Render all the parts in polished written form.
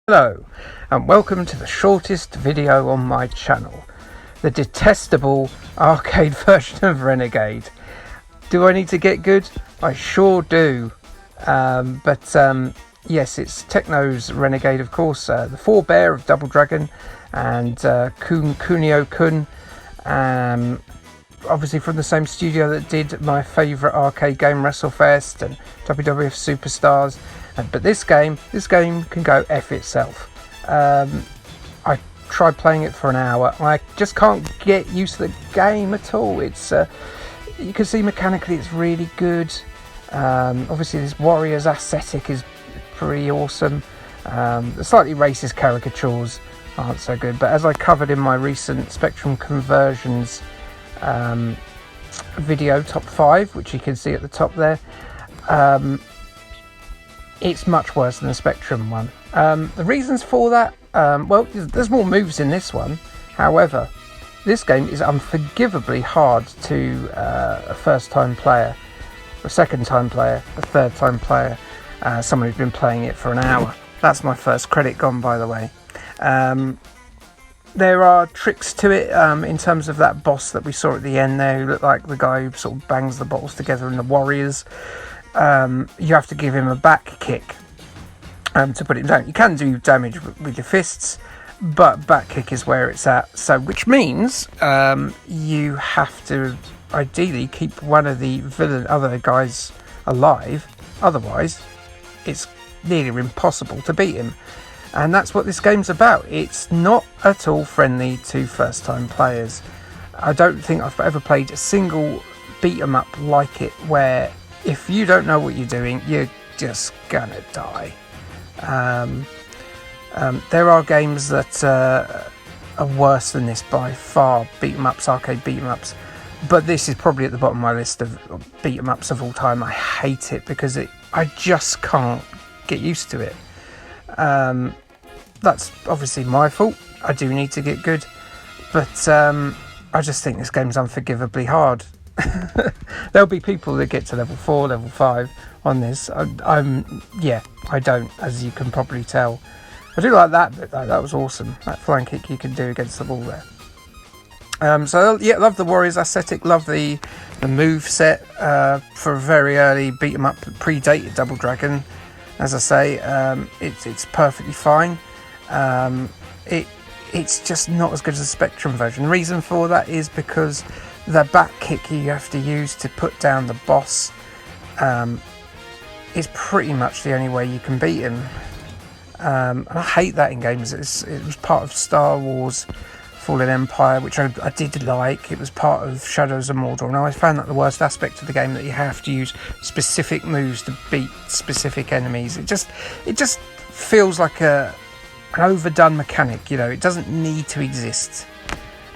Hello and welcome to the shortest video on my channel, the detestable arcade version of Renegade. Do I need to get good? I sure do. Yes, it's Techno's Renegade, of course, the forebear of Double Dragon and Kunio-kun, obviously from the same studio that did my favourite arcade game WrestleFest and WWF Superstars. But this game can go F itself. I tried playing it for an hour. I just can't get used to the game at all. It's you can see mechanically it's really good. Obviously this warrior's aesthetic is pretty awesome. The slightly racist caricatures aren't so good, but as I covered in my recent Spectrum conversions video top 5, which you can see at the top there, it's much worse than the Spectrum one. The reasons for that, well, there's more moves in this one. However, this game is unforgivably hard to a first-time player, a second-time player, a third-time player, someone who's been playing it for an hour. That's my first credit gone, by the way. There are tricks to it in terms of that boss that we saw at the end there, who looked like the guy who sort of bangs the bottles together in the Warriors. You have to give him a back kick to put him down. You can do damage with your fists, but back kick is where it's at. So, which means you have to ideally keep one of the other guys alive. Otherwise, it's nearly impossible to beat him. And that's what this game's about. It's not at all friendly to first-time players. I don't think I've ever played a single beat-em-up like it where if you don't know what you're doing, you're just gonna die. There are games that are worse than this by far, beat-em-ups, arcade beat-em-ups, but this is probably at the bottom of my list of beat-em-ups of all time. I hate it because I just can't get used to it. That's obviously my fault. I do need to get good, but I just think this game's unforgivably hard. There'll be people that get to level 4, level 5 on this. I don't, as you can probably tell. I do like that bit though. That was awesome. That flying kick you can do against the wall there. So yeah, love the Warriors aesthetic. Love the move set for a very early beat 'em up that predated Double Dragon. As I say, it's perfectly fine. It's just not as good as the Spectrum version. The reason for that is because the back kick you have to use to put down the boss is pretty much the only way you can beat him. And I hate that in games. It was part of Star Wars Fallen Empire, which I did like. It was part of Shadows of Mordor, and I found that the worst aspect of the game, that you have to use specific moves to beat specific enemies. It just feels like an overdone mechanic. You know, it doesn't need to exist.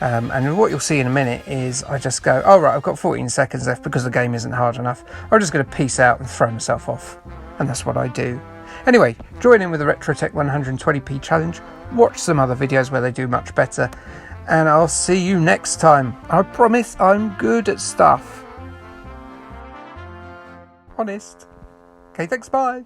And what you'll see in a minute is I just go, oh right, I've got 14 seconds left because the game isn't hard enough. I'm just going to peace out and throw myself off. And that's what I do. Anyway, join in with the Retrotech 120p challenge. Watch some other videos where they do much better. And I'll see you next time. I promise I'm good at stuff. Honest. Okay, thanks, bye.